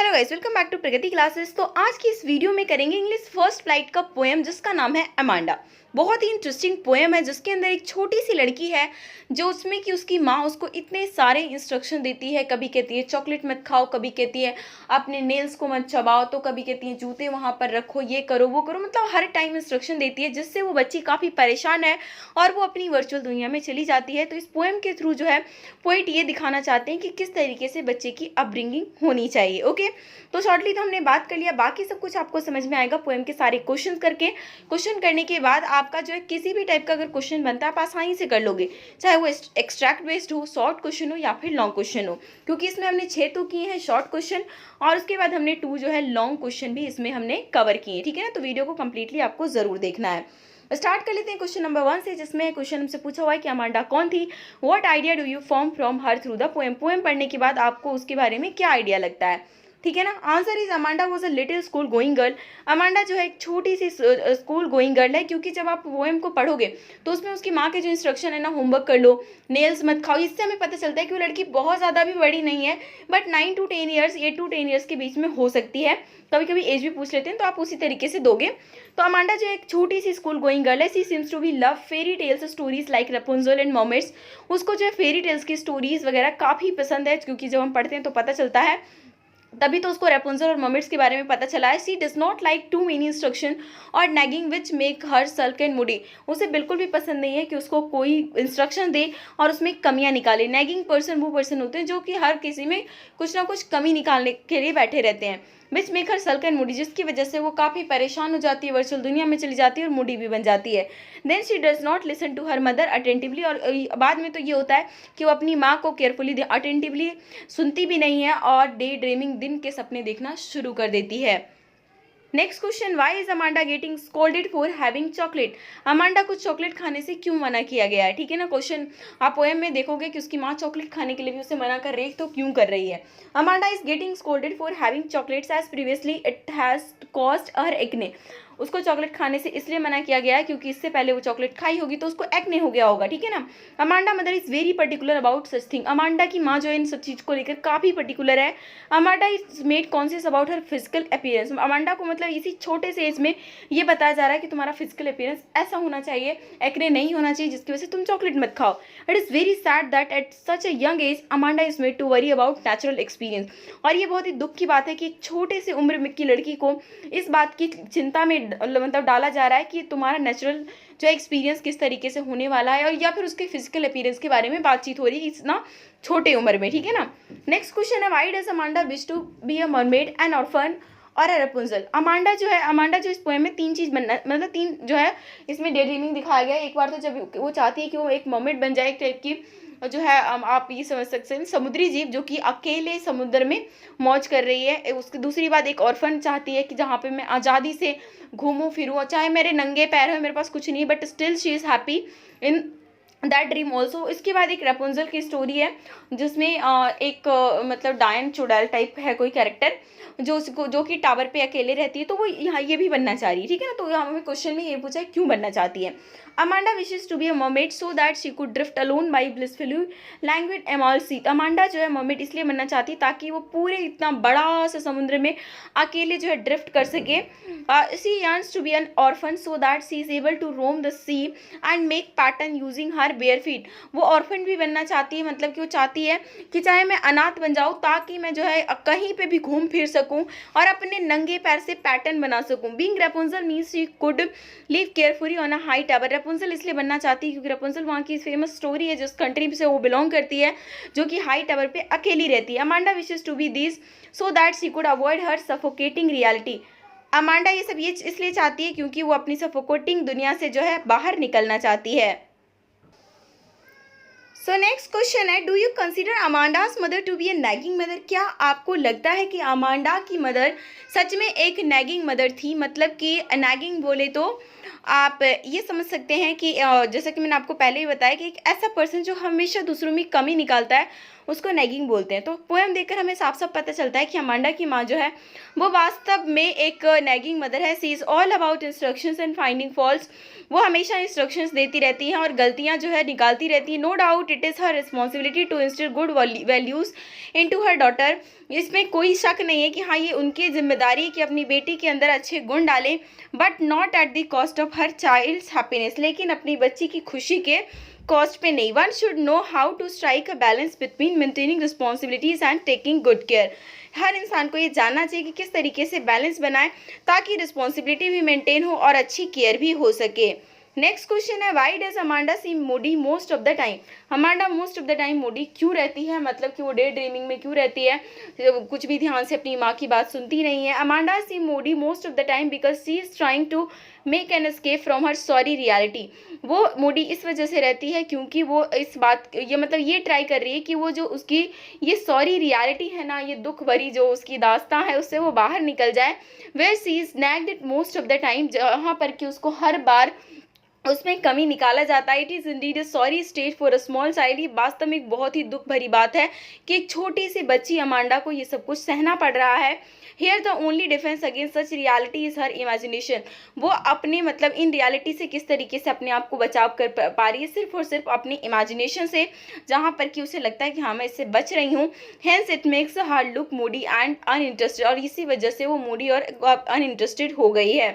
Hello guys, welcome back to Pragati classes. तो आज की इस वीडियो में करेंगे इंग्लिश फर्स्ट फ्लाइट का पोएम जिसका नाम है अमांडा। बहुत ही इंटरेस्टिंग पोएम है जिसके अंदर एक छोटी सी लड़की है जो उसमें कि उसकी माँ उसको इतने सारे इंस्ट्रक्शन देती है। कभी कहती है चॉकलेट मत खाओ, कभी कहती है अपने नेल्स को मत चबाओ, तो कभी कहती है जूते वहाँ पर रखो, ये करो वो करो। मतलब हर टाइम इंस्ट्रक्शन देती है जिससे वो बच्ची काफ़ी परेशान है और वो अपनी वर्चुअल दुनिया में चली जाती है। तो इस पोएम के थ्रू जो है पोइट ये दिखाना चाहते हैं कि किस तरीके से बच्चे की अपब्रिंगिंग होनी चाहिए। ओके, तो शॉर्टली तो हमने बात कर लिया, बाकी सब कुछ आपको समझ में आएगा पोएम के सारे क्वेश्चन करके। क्वेश्चन करने के बाद आपका जो है किसी भी टाइप का अगर क्वेश्चन बनता है आप आसानी से कर लोगे, चाहे वो एक्सट्रैक्ट बेस्ड हो, शॉर्ट क्वेश्चन हो या फिर लॉन्ग क्वेश्चन हो, क्योंकि इसमें हमने 6 तो किए हैं शॉर्ट क्वेश्चन और उसके बाद हमने 2 जो है लॉन्ग क्वेश्चन भी इसमें हमने कवर किए। ठीक है ना, तो वीडियो को कंप्लीटली आपको जरूर देखना है। स्टार्ट कर लेते हैं क्वेश्चन नंबर 1 से, जिसमें क्वेश्चन हमसे पूछा हुआ है कि अमांडा कौन थी। What idea do you form from her through the poem. Poem पढ़ने के बाद आपको उसके बारे में क्या आइडिया लगता है। ठीक है ना, answer is Amanda was a little school going girl. Amanda जो है एक छोटी सी स्कूल गोइंग गर्ल है, क्योंकि जब आप पोएम को पढ़ोगे तो उसमें उसकी माँ के जो इंस्ट्रक्शन है ना, होमवर्क कर लो, नेल्स मत खाओ, इससे हमें पता चलता है कि वो लड़की बहुत ज़्यादा भी बड़ी नहीं है, but 9 to 10 years, 8 to 10 years के बीच में हो सकती है। कभी कभी एज भी पूछ लेते हैं तो आप उसी तरीके से दोगे। तो अमांडा जो एक छोटी सी स्कूल गोइंग गर्ल है, she seems to be love fairy tales stories like Rapunzel and mermaids. उसको जो है फेरी टेल्स की स्टोरीज वगैरह काफ़ी पसंद है, क्योंकि जब हम पढ़ते हैं तो पता चलता है, तभी तो उसको रेपुंजल और मर्मेड्स के बारे में पता चला है। She does not like too many instruction और nagging which make her sulk and moody. उसे बिल्कुल भी पसंद नहीं है कि उसको कोई इंस्ट्रक्शन दे और उसमें कमियां निकाले। नैगिंग पर्सन वो पर्सन होते हैं जो कि हर किसी में कुछ ना कुछ कमी निकालने के लिए बैठे रहते हैं। Which make her sulk and moody, जिसकी वजह से वो काफ़ी परेशान हो जाती है, वर्चुअल दुनिया में चली जाती है और मूडी भी बन जाती है। Then she does not listen to her mother attentively, और बाद में तो ये होता है कि वो अपनी माँ को केयरफुली अटेंटिवली सुनती भी नहीं है और डे ड्रीमिंग, दिन के सपने देखना शुरू कर देती है। Next question, why is Amanda getting scolded for having chocolate. Amanda को चॉकलेट खाने से क्यों मना किया गया है। ठीक है ना, क्वेश्चन आप पोएम में देखोगे कि उसकी माँ चॉकलेट खाने के लिए भी उसे मना कर रही है, तो क्यों कर रही है। Amanda is getting scolded for having chocolates as previously it has caused her acne. उसको चॉकलेट खाने से इसलिए मना किया गया है क्योंकि इससे पहले वो चॉकलेट खाई होगी तो उसको एक्ने हो गया होगा। ठीक है ना। Amanda mother is very particular about such thing. Amanda की माँ जो है इन सब चीज़ को लेकर काफ़ी पर्टिकुलर है। Amanda is made conscious about her physical appearance. Amanda को मतलब इसी छोटे से एज में ये बताया जा रहा है कि तुम्हारा फिजिकल अपीयरेंस ऐसा होना चाहिए, एक्ने नहीं होना चाहिए, जिसकी वजह से तुम चॉकलेट मत खाओ। It is very sad that at such a young age Amanda is made to worry about natural experience. और ये बहुत ही दुख की बात है कि एक छोटे से उम्र में की लड़की को इस बात की चिंता में मतलब डाला जा रहा है कि तुम्हारा नेचुरल जो एक्सपीरियंस किस तरीके से होने वाला है, और या फिर उसके फिजिकल अपीयरेंस के बारे में बातचीत हो रही है इतना छोटे उम्र में। ठीक है ना। नेक्स्ट क्वेश्चन है, why does Amanda wish to be a mermaid, an orphan or a Rapunzel. Amanda जो इस पोएम में 3 चीज़ बनना, मतलब 3 जो है इसमें डे ड्रीमिंग दिखाया गया है। एक बार तो जब वो चाहती है कि वो एक मर्मेड बन जाए, एक टाइप की जो है आप ये समझ सकते हैं समुद्री जीव जो कि अकेले समुद्र में मौज कर रही है। उसकी दूसरी बात, एक ऑर्फन चाहती है कि जहाँ पे मैं आज़ादी से घूमूं फिरूं, चाहे मेरे नंगे पैर हो, मेरे पास कुछ नहीं, but still she is happy in that dream also. इसके बाद एक रेपुंजल की स्टोरी है जिसमें एक मतलब डायन चुड़ैल टाइप है कोई कैरेक्टर जो कि टावर पे अकेले रहती है, तो वो यहाँ ये भी बनना चाह रही है। ठीक है ना। तो यहाँ हमें क्वेश्चन में ये पूछा है क्यों बनना चाहती है। Amanda wishes to be a mermaid so that she could drift alone by blissfully language among sea. Amanda जो है मर्मेड इसलिए बनना चाहती है ताकि वो पूरे इतना बड़ा सा समुद्र में अकेले जो है ड्रिफ्ट कर सके। She yearns to be an orphan so that she is able to roam the sea and make pattern using her bare feet. वो ऑर्फन भी बनना चाहती है, मतलब कि वो चाहती है कि चाहे मैं अनाथ बन जाऊँ ताकि मैं जो है कहीं पे भी घूम फिर सकूं और अपने नंगे पैर से पैटर्न बना सकूं। Being Rapunzel means she could live carefully on a high tower. Rapunzel इसलिए बनना चाहती है क्योंकि रेपुंजल वहाँ की फेमस स्टोरी है जिस कंट्री से वो बिलोंग करती है, जो कि हाई टावर पे अकेली रहती है। Amanda wishes to be this so that she could avoid her suffocating reality. अमांडा ये सब ये इसलिए चाहती है क्योंकि वो अपनी सफोकेटिंग दुनिया से जो है बाहर निकलना चाहती है। सो नेक्स्ट क्वेश्चन है, do you consider Amanda's mother to be a nagging mother. क्या आपको लगता है कि अमांडा की मदर सच में एक नैगिंग मदर थी। मतलब कि नैगिंग बोले तो आप ये समझ सकते हैं कि जैसा कि मैंने आपको पहले ही बताया कि एक ऐसा पर्सन जो हमेशा दूसरों में कमी निकालता है, उसको नैगिंग बोलते हैं। तो पोएम देखकर हमें साफ साफ पता चलता है कि अमांडा की माँ जो है वो वास्तव में एक नैगिंग मदर है। She is all about instructions and finding faults. वो हमेशा इंस्ट्रक्शंस देती रहती हैं और गलतियां जो है निकालती रहती हैं। No doubt it is her responsibility to instil good values into her daughter. इसमें कोई शक नहीं है कि हाँ, ये उनकी जिम्मेदारी है कि अपनी बेटी के अंदर अच्छे गुण डालें, but not at the cost of her child's happiness. लेकिन अपनी बच्ची की खुशी के कॉस्ट पे नहीं। One should know how to strike a balance between maintaining responsibilities and taking good care. हर इंसान को ये जानना चाहिए कि किस तरीके से बैलेंस बनाए ताकि रिस्पॉन्सिबिलिटी भी मेंटेन हो और अच्छी केयर भी हो सके। नेक्स्ट क्वेश्चन है, why does Amanda seem moody most of the time. Amanda most of the time moody क्यों रहती है, मतलब कि वो डे ड्रीमिंग में क्यों रहती है, कुछ भी ध्यान से अपनी माँ की बात सुनती नहीं है। Amanda seem moody most of the time because she is trying to make an escape from her sorry reality. वो मूडी इस वजह से रहती है क्योंकि वो इस बात ये मतलब ये ट्राई कर रही है कि वो जो उसकी ये सॉरी रियलिटी है ना, ये दुख भरी जो उसकी दास्तां है, उससे वो बाहर निकल जाए। Where she is nagged it most of the time, जहाँ पर कि उसको हर बार उसमें कमी निकाला जाता है। It is indeed a sorry stage for a small child. ये वास्तव में एक बहुत ही दुख भरी बात है कि एक छोटी सी बच्ची अमांडा को ये सब कुछ सहना पड़ रहा है। Here the only defence against such reality is her imagination. वो अपने मतलब इन रियलिटी से किस तरीके से अपने आप को बचाव कर पा रही है, सिर्फ और सिर्फ अपनी इमेजिनेशन से, जहाँ पर कि उसे लगता है कि हाँ मैं इससे बच रही हूँ। Hence it makes her look Moody and uninterested, और इसी वजह से वो मूडी और अनइंटरेस्टेड हो गई है।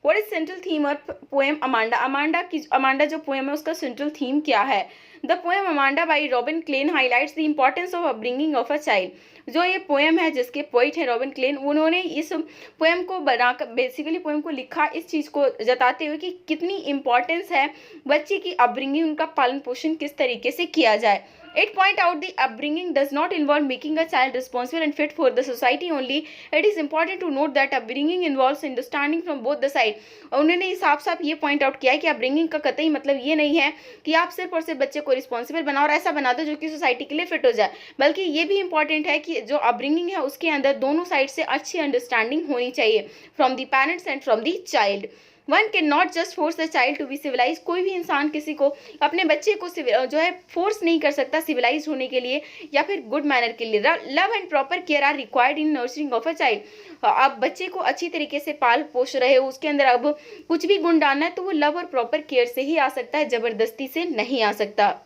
व्हाट इज सेंट्रल थीम और पोएम अमांडा। अमांडा जो पोएम है उसका सेंट्रल थीम क्या है। The poem Amanda by Robin Klein highlights the importance of upbringing of a child. जो ये पोएम है जिसके पोइट है रॉबिन क्लेन, उन्होंने इस पोएम को बनाकर बेसिकली पोएम को लिखा इस चीज़ को जताते हुए कि कितनी इम्पॉर्टेंस है बच्चे की अपब्रिंगिंग, उनका पालन पोषण किस तरीके से किया जाए। It point out the upbringing does not involve making a child responsible and fit for the society only. It is important to note that upbringing involves understanding from both the side. उन्होंने साफ साफ ये point out किया है कि upbringing का कतई मतलब ये नहीं है कि आप सिर्फ और सिर्फ बच्चे को रिस्पॉन्सिबल बनाओ और ऐसा बना दो जो कि सोसाइटी के लिए फिट हो जाए, बल्कि ये भी इंपॉर्टेंट है कि जो अपब्रिंगिंग है उसके अंदर दोनों साइड से अच्छी अंडरस्टैंडिंग होनी चाहिए from the parents and from the child. One can not just force the child to be civilise. कोई भी इंसान किसी को अपने बच्चे को जो है फोर्स नहीं कर सकता सिविलाइज होने के लिए या फिर गुड मैनर के लिए। Love and proper care are required in nursing of a child. आप बच्चे को अच्छी तरीके से पाल पोष रहे हो, उसके अंदर अब कुछ भी गुण डालना है तो वो लव और प्रॉपर केयर से ही आ सकता है, जबरदस्ती से नहीं आ सकता।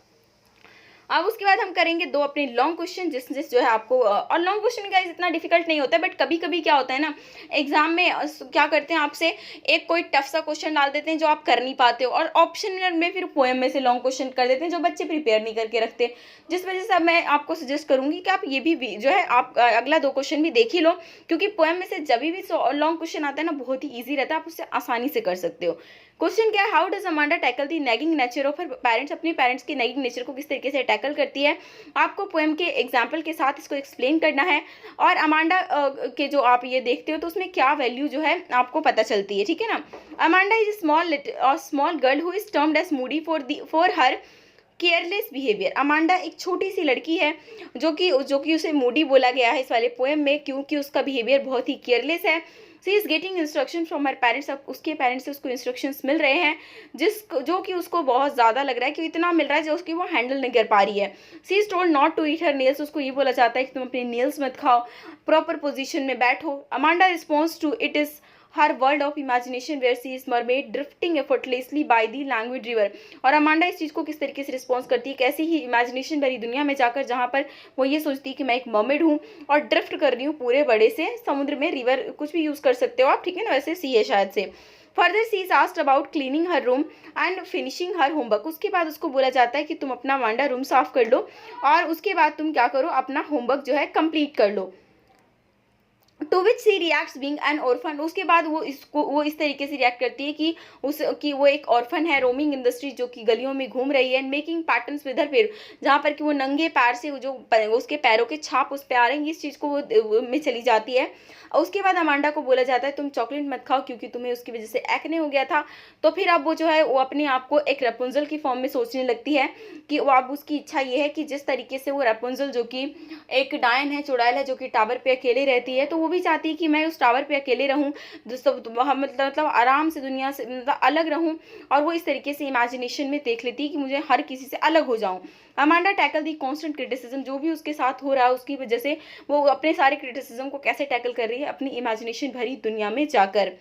अब उसके बाद हम करेंगे दो अपने लॉन्ग क्वेश्चन जिससे जो है आपको और लॉन्ग क्वेश्चन का इतना डिफिकल्ट नहीं होता है, बट कभी कभी क्या होता है ना एग्जाम में क्या करते हैं आपसे एक कोई टफ सा क्वेश्चन डाल देते हैं जो आप कर नहीं पाते हो, और ऑप्शन में फिर पोएम में से लॉन्ग क्वेश्चन कर देते हैं जो बच्चे प्रिपेयर नहीं करके रखते, जिस वजह से अब मैं आपको सजेस्ट करूंगी कि आप ये भी जो है आप अगला दो क्वेश्चन भी देख ही लो, क्योंकि पोएम में से जब भी लॉन्ग क्वेश्चन आता है ना बहुत ही ईजी रहता है, आप उससे आसानी से कर सकते हो। क्वेश्चन क्या है, how does Amanda tackle the nagging nature of her parents. अपने पेरेंट्स के नैगिंग नेचर को किस तरीके से टैकल करती है, आपको पोएम के एग्जाम्पल के साथ इसको एक्सप्लेन करना है, और अमांडा के जो आप ये देखते हो तो उसमें क्या वैल्यू जो है आपको पता चलती है, ठीक है ना। Amanda is small girl who is termed as moody for her careless behaviour. अमांडा एक छोटी सी लड़की है जो कि उसे मूडी बोला गया है इस वाले पोएम में क्योंकि उसका बिहेवियर बहुत ही केयरलेस है। She is getting instruction from her parents. अब उसके पेरेंट्स से उसको इंस्ट्रक्शंस मिल रहे हैं जो कि उसको बहुत ज़्यादा लग रहा है कि इतना मिल रहा है जो उसकी वो हैंडल नहीं कर पा रही है। She is told not to eat her nails. उसको ये बोला जाता है कि तुम अपने नेल्स मत खाओ, प्रॉपर पोजीशन में बैठो। Amanda response to it is her world of imagination where she is mermaid drifting effortlessly by the language river. और अमांडा इस चीज़ को किस तरीके से रिस्पॉन्स करती है, कैसी ही इमेजिनेशन भरी दुनिया में जाकर जहाँ पर वो ये सोचती है कि मैं एक मर्मेड हूँ और ड्रिफ्ट कर रही हूँ पूरे बड़े से समुद्र में, रिवर कुछ भी यूज़ कर सकते हो आप, ठीक है ना, वैसे सी है शायद से। Further she is asked about cleaning her room and finishing her homework. उसके बाद उसको बोला जाता है कि तुम अपना अमांडा रूम साफ कर लो और उसके बाद तुम क्या करो, अपना होमवर्क जो है कंप्लीट कर लो। To which she reacts being an orphan. उसके बाद वो इस तरीके से रिएक्ट करती है कि वो एक ऑर्फन है, रोमिंग इंडस्ट्री, जो कि गलियों में घूम रही है, and making patterns with her पैर, जहाँ पर कि वो नंगे पैर से जो उसके पैरों के छाप उस पर आ रहे हैं, इस चीज़ को वो में चली जाती है। और उसके बाद अमांडा को बोला जाता है तुम चॉकलेट मत खाओ क्योंकि तुम्हें उसकी वजह से एक्ने हो गया था। तो फिर अब वो जो है वो अपने आप को एक रेपुंजल की फॉर्म में सोचने लगती है कि वो अब उसकी इच्छा ये है कि जिस तरीके से वो रेपुंजल जो कि एक डायन है, चुड़ैल है, जो कि टावर पे अकेले रहती है, तो वो वो भी चाहती है कि मैं उस टावर पे अकेले रहूँ, मतलब आराम से दुनिया से मतलब अलग रहूँ, और वो इस तरीके से इमेजिनेशन में देख लेती है कि मुझे हर किसी से अलग हो जाऊँ। अमांडा टैकल दी कॉन्स्टेंट क्रिटिसिज्म, जो भी उसके साथ हो रहा है उसकी वजह से वो अपने सारे क्रिटिसिज्म को कैसे टैकल कर रही है अपनी इमेजिनेशन भरी दुनिया में जाकर।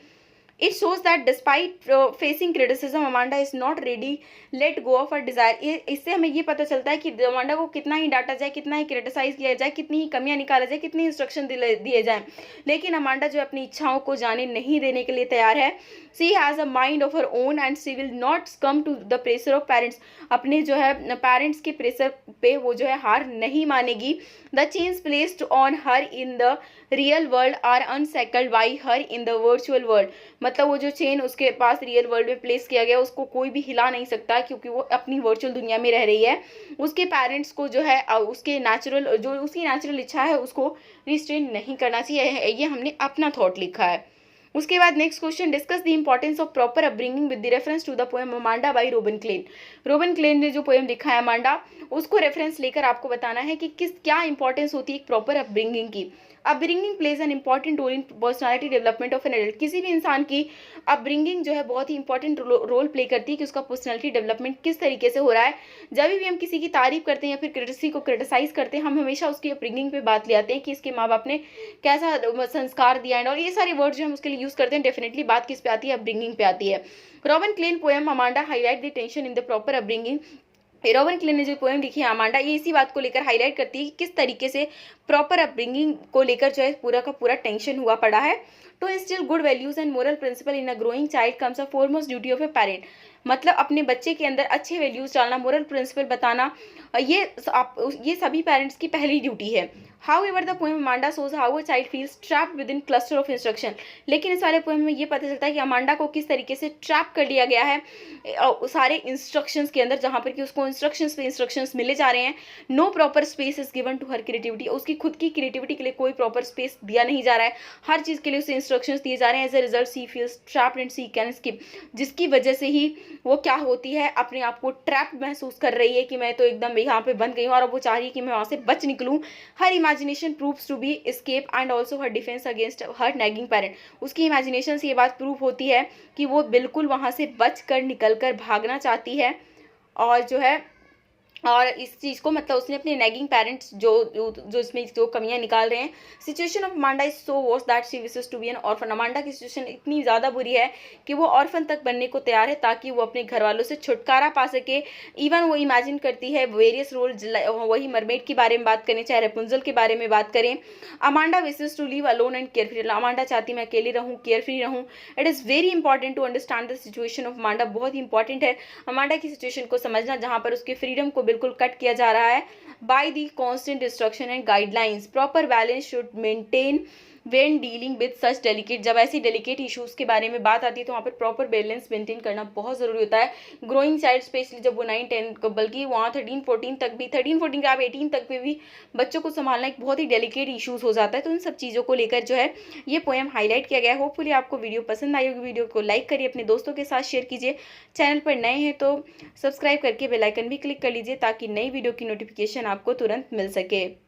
It shows that despite facing criticism, Amanda is not ready let go of her desire. ये इससे हमें ये पता चलता है कि अमांडा को कितना ही डांटा जाए, कितना ही क्रिटिसाइज किया जाए, कितनी ही कमियां निकाला जाए, कितनी इंस्ट्रक्शन दिए जाए, लेकिन अमांडा जो अपनी इच्छाओं को जाने नहीं देने के लिए तैयार है। She has a mind of her own and she will not come to the pressure of parents. अपने जो है पेरेंट्स के प्रेशर पे वो जो है हार नहीं मानेगी। The change placed on her in the real world are unshackled by her in the virtual world. मतलब वो जो चेन उसके पास रियल वर्ल्ड में प्लेस किया गया उसको कोई भी हिला नहीं सकता, क्योंकि वो अपनी वर्चुअल दुनिया में रह रही है। उसके पेरेंट्स को जो है उसके नेचुरल जो उसकी नेचुरल इच्छा है उसको रिस्ट्रेन नहीं करना चाहिए। ये हमने अपना थॉट लिखा है। उसके बाद next question, discuss the importance of proper upbringing with the reference to the poem Amanda by Robin Klein. Robin Klein ने जो पोएम लिखा है अमांडा, उसको रेफरेंस लेकर आपको बताना है कि क्या इंपॉर्टेंस होती है एक प्रॉपर अपब्रिंगिंग की। Upbringing plays an important role in personality development of an adult. किसी भी इंसान की अपब्रिंगिंग जो है बहुत ही इंपॉर्टेंट रोल प्ले करती है कि उसका पर्सनालिटी डेवलपमेंट किस तरीके से हो रहा है। जब भी हम किसी की तारीफ करते हैं या फिर किसी को क्रिटिसाइज करते हैं, हम हमेशा उसकी अपब्रिंगिंग पे बात ले आते हैं कि इसके माँ बाप ने कैसा संस्कार दिया है, और ये सारे वर्ड जो हम उसके लिए यूज करते हैं। डेफिनेटली बात किस पे आती है, अपब्रिंगिंग पे आती है। Robin Klein poem Amanda highlight the tension in the proper upbringing. Robin Klein ने जो पोएम लिखी है अमांडा, ये इसी बात को लेकर हाईलाइट करती है कि किस तरीके से प्रॉपर अपब्रिंगिंग को लेकर जो है पूरा का पूरा टेंशन हुआ पड़ा है। To instil good values and moral principle in a growing child comes a foremost duty of a parent. मतलब अपने बच्चे के अंदर अच्छे वैल्यूज डालना, मोरल प्रिंसिपल बताना, ये सभी पेरेंट्स की पहली ड्यूटी है। However, the poem Amanda shows how a child feels trapped within cluster of instruction। लेकिन इस वाले पोएम में ये पता चलता है कि अमांडा को किस तरीके से ट्रैप कर लिया गया है सारे इंस्ट्रक्शंस के अंदर, जहाँ पर कि उसको इंस्ट्रक्शंस पे इंस्ट्रक्शंस मिले जा रहे हैं। No proper space is given to her creativity. उसकी खुद की क्रिएटिविटी के लिए कोई प्रॉपर स्पेस दिया नहीं जा रहा है, हर चीज़ के लिए उसे इंस्ट्रक्शंस दिए जा रहे हैं। As a result she feels trapped and she can skip, जिसकी वजह से ही वो क्या होती है, अपने आप को ट्रैप महसूस कर रही है कि मैं तो एकदम यहाँ पे बंद गई हूँ, और अब वो चाह रही है कि मैं वहाँ से बच निकलूँ। Her imagination proves to be escape and also her defence against her nagging parent. उसकी इमेजिनेशन से ये बात प्रूव होती है कि वो बिल्कुल वहाँ से बच कर निकल कर भागना चाहती है, और जो है और इस चीज़ को मतलब उसने अपने नैगिंग पेरेंट्स जो इसमें जो कमियां निकाल रहे हैं। Situation of Amanda is so worse that she wishes to be an orphan. अमांडा की सिचुएशन इतनी ज़्यादा बुरी है कि वो ऑर्फन तक बनने को तैयार है ताकि वो अपने घर वालों से छुटकारा पा सके। इवन वो इमेजिन करती है वेरियस रोल, वही मरमेड के बारे में बात करें चाहे रेपुंजल के बारे में बात करें। Amanda wishes to live alone and care free. Amanda चाहती मैं अकेली रहूँ, केयर फ्री रहूँ। It is very important to understand the situation of Amanda. बहुत ही इंपॉर्टेंट है अमांडा की सिचुएशन को समझना, जहाँ पर उसके फ्रीडम को बिल्कुल कट किया जा रहा है by the constant instruction and guidelines। proper balance should maintain when dealing with such delicate, जब ऐसी डेलिकेट इश्यूज के बारे में बात आती है तो वहाँ पर प्रॉपर बैलेंस मेंटेन करना बहुत ज़रूरी होता है। ग्रोइंग चाइल्ड स्पेशली जब वो 9-10 बल्कि वहाँ 13-14 तक भी 13-14 के आप 18 तक में भी बच्चों को संभालना एक बहुत ही डेलिकेट इशूज़ हो जाता है। तो इन सब चीज़ों को लेकर जो है ये पोएम हाईलाइट किया गया है। होपफुली आपको वीडियो पसंद आई होगी। वीडियो को लाइक करिए, अपने दोस्तों के साथ शेयर कीजिए। चैनल पर नए हैं तो सब्सक्राइब करके बेल आइकन भी क्लिक कर लीजिए ताकि नई वीडियो की नोटिफिकेशन आपको तुरंत मिल सके।